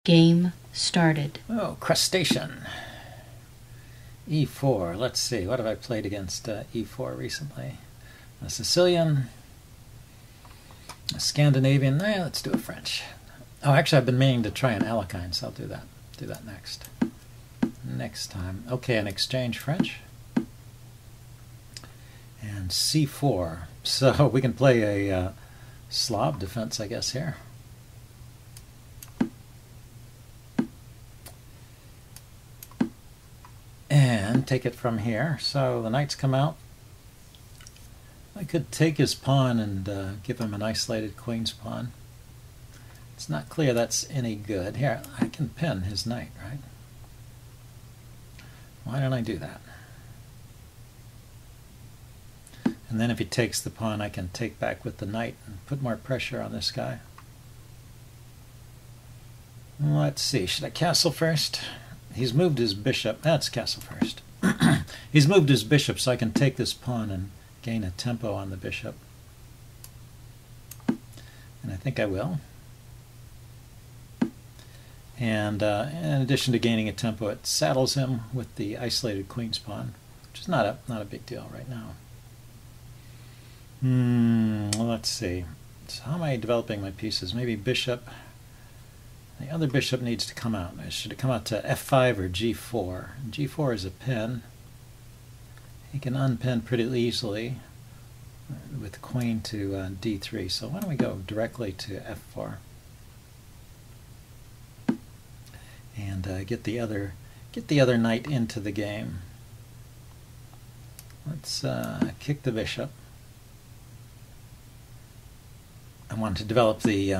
Game started. Oh, crustacean. E4. Let's see. What have I played against E4 recently? A Sicilian, a Scandinavian. Let's do a French. Oh, actually, I've been meaning to try an Alekhine, so I'll do that. Do that next time. Okay, an exchange French. And C4. So we can play a Slav defense, I guess, here. And take it from here. So the knights come out. I could take his pawn and give him an isolated queen's pawn. It's not clear that's any good. Here, I can pin his knight, right? Why don't I do that? And then if he takes the pawn, I can take back with the knight and put more pressure on this guy. Let's see, should I castle first? He's moved his bishop. That's castle first. He's moved his bishop, so I can take this pawn and gain a tempo on the bishop. And I think I will. And in addition to gaining a tempo, it saddles him with the isolated queen's pawn, which is not a big deal right now. Well, let's see. So how am I developing my pieces? Maybe bishop. The other bishop needs to come out. Should it come out to f5 or g4? G4 is a pin. He can unpin pretty easily with queen to d3. So why don't we go directly to f4 and get the other knight into the game. Let's kick the bishop. I want to develop the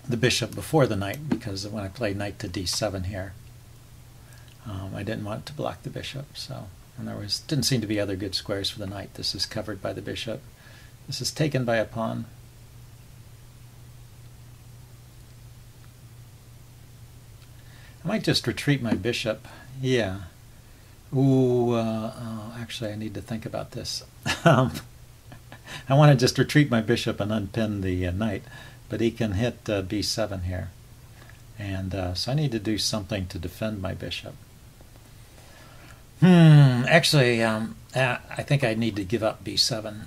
the bishop before the knight, because when I play knight to d7 here, I didn't want to block the bishop. So, and there didn't seem to be other good squares for the knight. This is covered by the bishop. This is taken by a pawn. I might just retreat my bishop. Yeah. Ooh, actually, I need to think about this. I want to just retreat my bishop and unpin the knight, but he can hit b7 here. And so I need to do something to defend my bishop. Actually, I think I need to give up b7.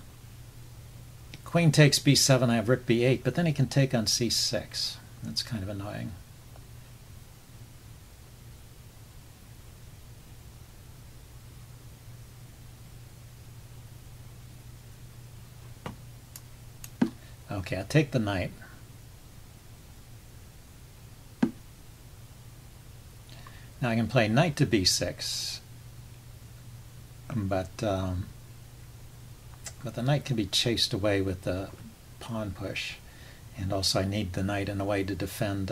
Queen takes b7, I have rook b8, but then he can take on c6. That's kind of annoying. Okay, I'll take the knight. Now I can play knight to b6, but the knight can be chased away with the pawn push, and also I need the knight in a way to defend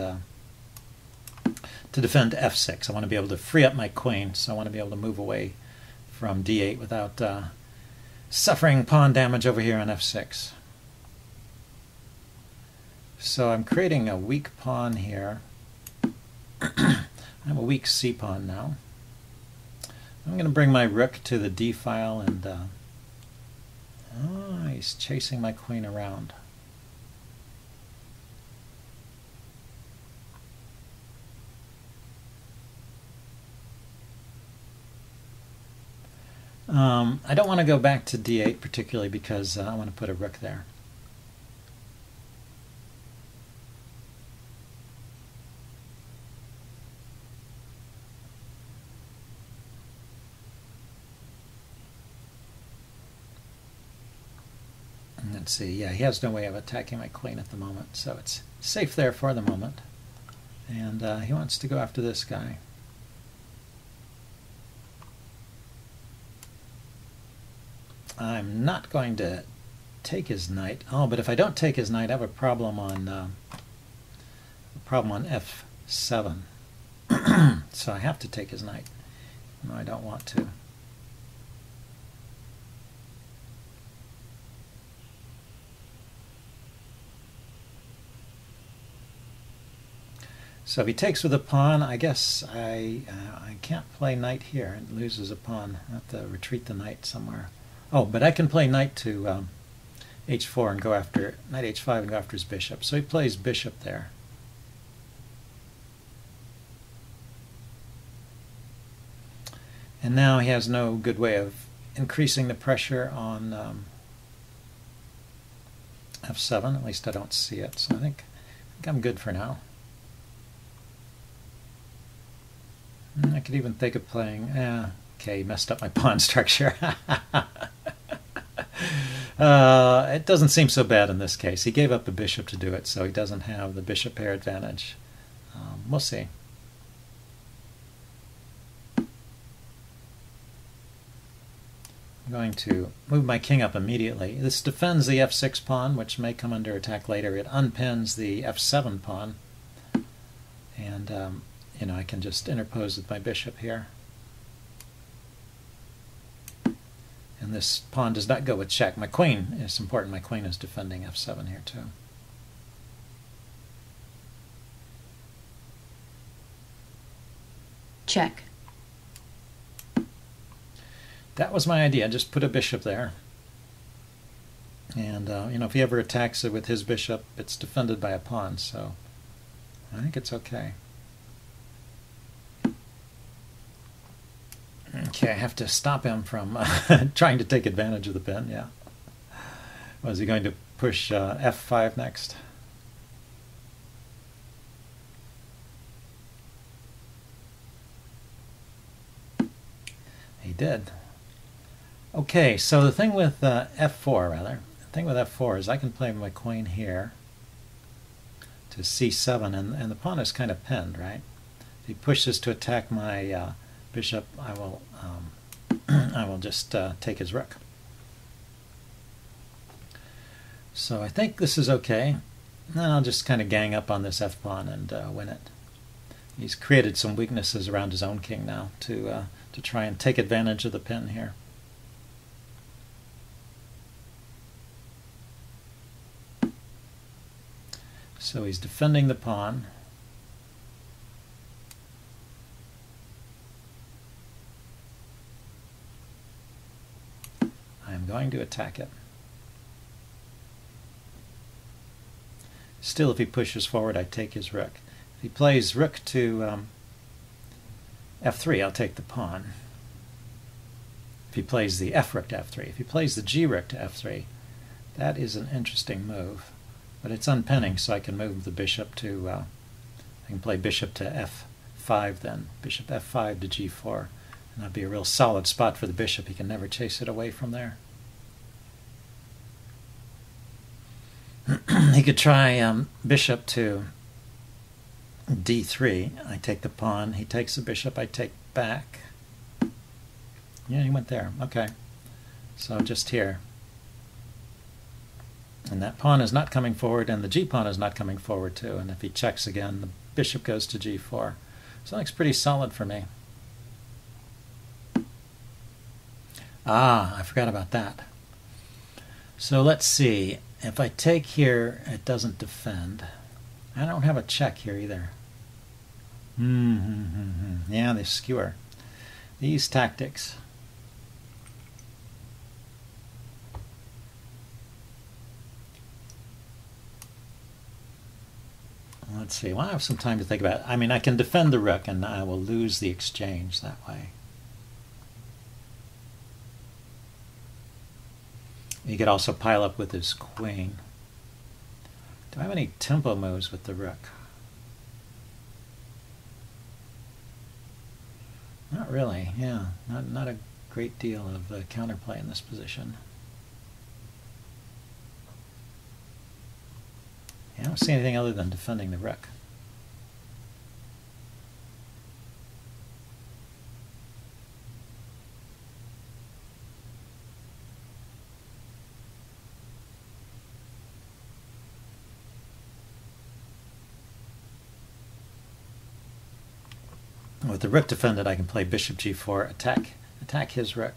f6. I want to be able to free up my queen, so I want to be able to move away from d8 without suffering pawn damage over here on f6. So I'm creating a weak pawn here. I have a weak c pawn now. I'm going to bring my rook to the d file, and oh, he's chasing my queen around. I don't want to go back to d8 particularly because I want to put a rook there. Let's see, yeah, he has no way of attacking my queen at the moment, so it's safe there for the moment. And he wants to go after this guy. I'm not going to take his knight. Oh, but if I don't take his knight, I have a problem on f7. So I have to take his knight. No, I don't want to. So if he takes with a pawn, I guess I can't play knight here. It loses a pawn. I have to retreat the knight somewhere. Oh, but I can play knight to h4 and go after knight h5 and go after his bishop. So he plays bishop there. And now he has no good way of increasing the pressure on f7. At least I don't see it. So I think I'm good for now. I could even think of playing. Okay, messed up my pawn structure. It doesn't seem so bad in this case. He gave up the bishop to do it, so he doesn't have the bishop pair advantage. We'll see. I'm going to move my king up immediately. This defends the f6 pawn, which may come under attack later. It unpins the f7 pawn, and you know, I can just interpose with my bishop here. And this pawn does not go with check. My queen is important. My queen is defending f7 here too. Check. That was my idea. Just put a bishop there. And you know, if he ever attacks it with his bishop, it's defended by a pawn. So I think it's okay. Okay, I have to stop him from trying to take advantage of the pin, yeah. Was he going to push f5 next? He did. Okay, so the thing with f4, rather, the thing with f4 is I can play my queen here to c7, and the pawn is kind of pinned, right? If he pushes to attack my bishop, I will I will just take his rook. So I think this is okay. Then I'll just kind of gang up on this f-pawn and win it. He's created some weaknesses around his own king now to try and take advantage of the pin here. So he's defending the pawn. I'm going to attack it. Still, if he pushes forward, I take his rook. If he plays rook to f3, I'll take the pawn. If he plays the f rook to f3. If he plays the g rook to f3, that is an interesting move. But it's unpinning, so I can move the bishop to, I can play bishop to f5 then. Bishop f5 to g4. And that'd be a real solid spot for the bishop. He can never chase it away from there. He could try bishop to d3. I take the pawn. He takes the bishop. I take back. Yeah, he went there. Okay. So just here. And that pawn is not coming forward, and the g-pawn is not coming forward too. And if he checks again, the bishop goes to g4. So that looks pretty solid for me. Ah, I forgot about that. So let's see. If I take here, it doesn't defend. I don't have a check here either. Yeah, they skewer. These tactics. Let's see. Well, I have some time to think about it. I mean, I can defend the rook, and I will lose the exchange that way. He could also pile up with his queen. Do I have any tempo moves with the rook? Not really, yeah. Not a great deal of counterplay in this position. Yeah, I don't see anything other than defending the rook. With the rook defended, I can play bishop g4, attack his rook.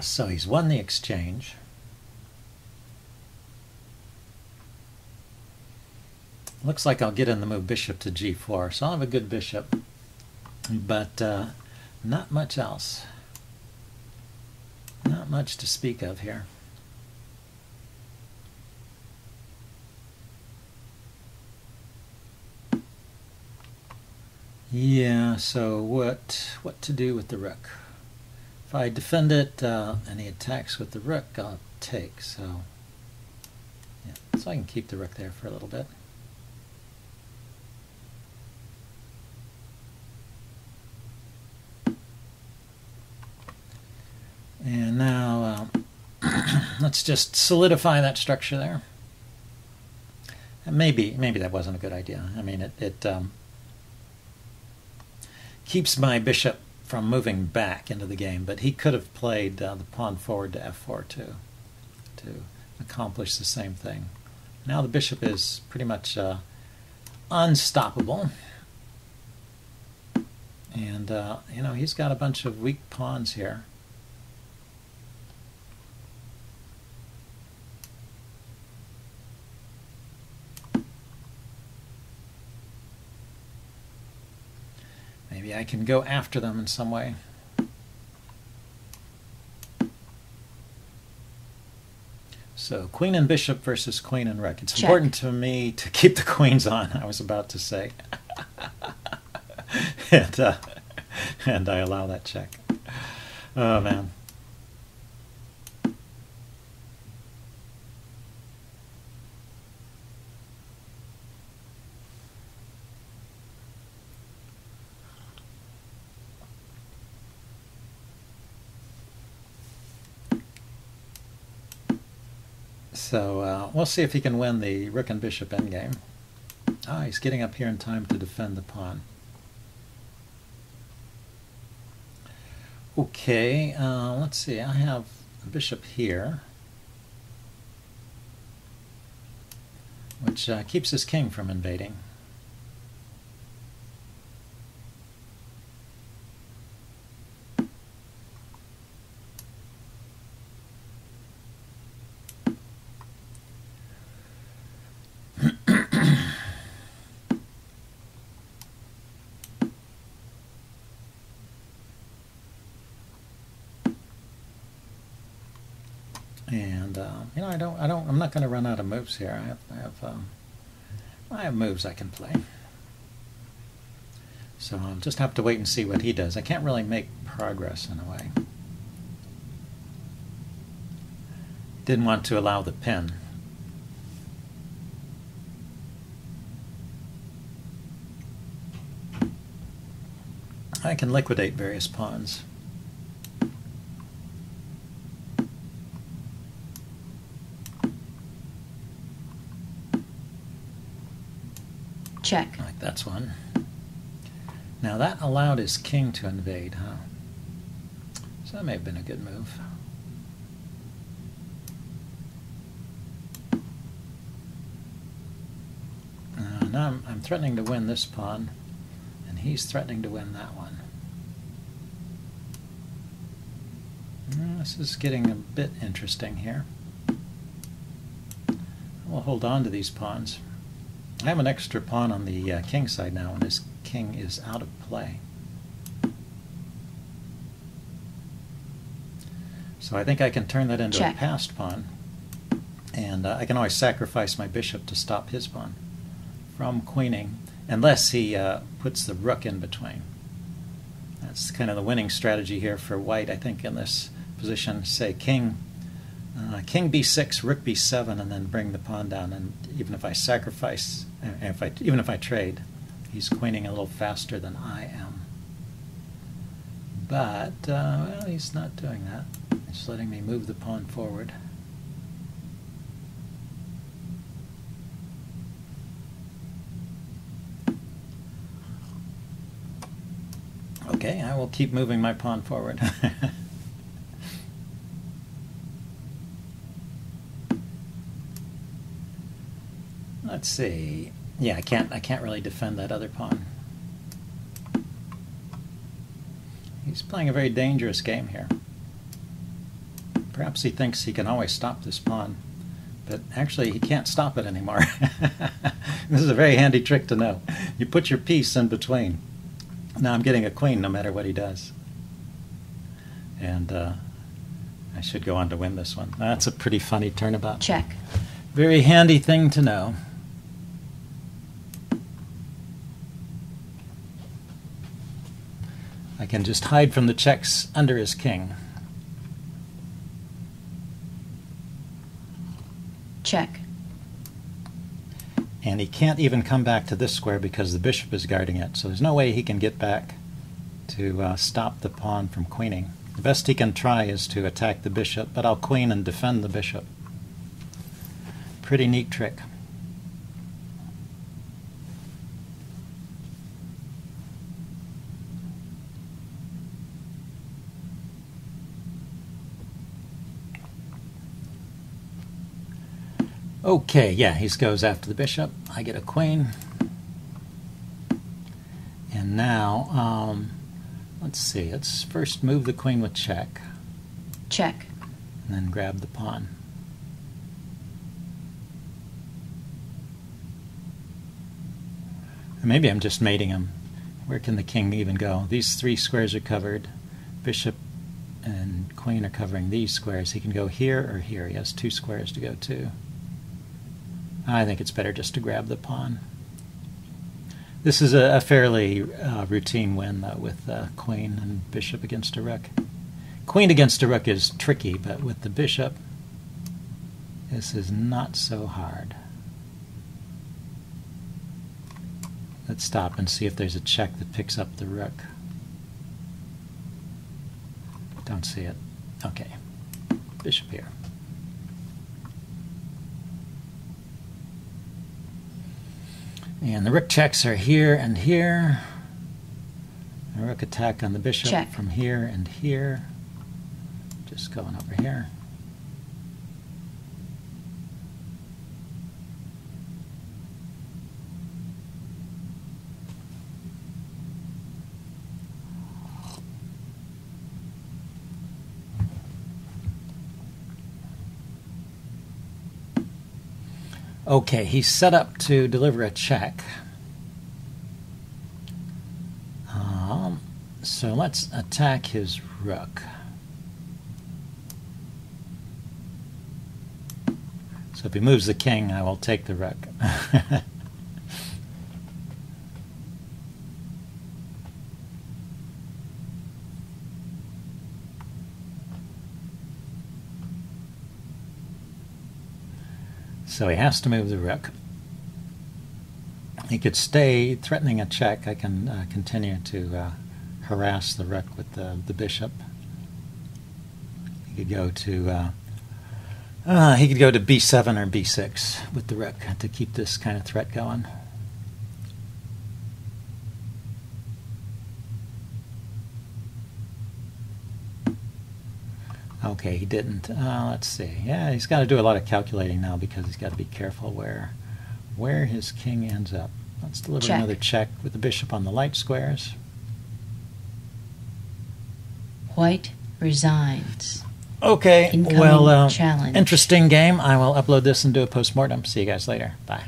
So he's won the exchange. Looks like I'll get in the move bishop to g4, so I'll have a good bishop, but not much else. Not much to speak of here. Yeah, so what to do with the rook? If I defend it and he attacks with the rook, I'll take. So yeah, so I can keep the rook there for a little bit. And now let's just solidify that structure there. And maybe that wasn't a good idea. I mean, it keeps my bishop from moving back into the game, but he could have played the pawn forward to f4 too, to accomplish the same thing. Now the bishop is pretty much unstoppable. And you know, he's got a bunch of weak pawns here. Maybe I can go after them in some way. So queen and bishop versus queen and rook. It's important to me to keep the queens on, I was about to say. and I allow that check. Oh, man. So we'll see if he can win the rook and bishop endgame. Ah, he's getting up here in time to defend the pawn. Okay, let's see. I have a bishop here, which keeps his king from invading. And you know, I'm not going to run out of moves here. I have moves I can play. So I'll just have to wait and see what he does. I can't really make progress in a way. Didn't want to allow the pin. I can liquidate various pawns. Check. Like that's one. Now that allowed his king to invade, huh? So that may have been a good move. Now I'm threatening to win this pawn, and he's threatening to win that one. This is getting a bit interesting here. We'll hold on to these pawns. I have an extra pawn on the king side now, and his king is out of play. So I think I can turn that into a passed pawn, and I can always sacrifice my bishop to stop his pawn from queening, unless he puts the rook in between. That's kind of the winning strategy here for white, I think, in this position. Say king b6, rook b7, and then bring the pawn down. And even if I sacrifice, even if I trade, he's queening a little faster than I am. But well, he's not doing that. He's letting me move the pawn forward. Okay, I will keep moving my pawn forward. Let's see. Yeah, I can't really defend that other pawn. He's playing a very dangerous game here. Perhaps he thinks he can always stop this pawn, but actually he can't stop it anymore. This is a very handy trick to know. You put your piece in between. Now I'm getting a queen no matter what he does. And I should go on to win this one. That's a pretty funny turnabout. Check. Very handy thing to know. I can just hide from the checks under his king. Check. And he can't even come back to this square because the bishop is guarding it. So there's no way he can get back to stop the pawn from queening. The best he can try is to attack the bishop, but I'll queen and defend the bishop. Pretty neat trick. Okay, yeah, he goes after the bishop. I get a queen. And now, let's see, let's first move the queen with check. Check. And then grab the pawn. Maybe I'm just mating him. Where can the king even go? These three squares are covered. Bishop and queen are covering these squares. He can go here or here. He has two squares to go to. I think it's better just to grab the pawn. This is a fairly routine win, though, with queen and bishop against a rook. Queen against a rook is tricky, but with the bishop, this is not so hard. Let's stop and see if there's a check that picks up the rook. Don't see it. Okay. Bishop here. And the rook checks are here and here. A rook attack on the bishop check. From here and here. Just going over here. Okay, he's set up to deliver a check. So let's attack his rook. So if he moves the king, I will take the rook. So he has to move the rook. He could stay threatening a check. I can continue to harass the rook with the bishop. He could go to b7 or b6 with the rook to keep this kind of threat going. Okay, he didn't. Let's see. Yeah, he's got to do a lot of calculating now because he's got to be careful where his king ends up. Let's deliver check. Another check with the bishop on the light squares. White resigns. Okay, Incoming well, challenge. Interesting game. I will upload this and do a post-mortem. See you guys later. Bye.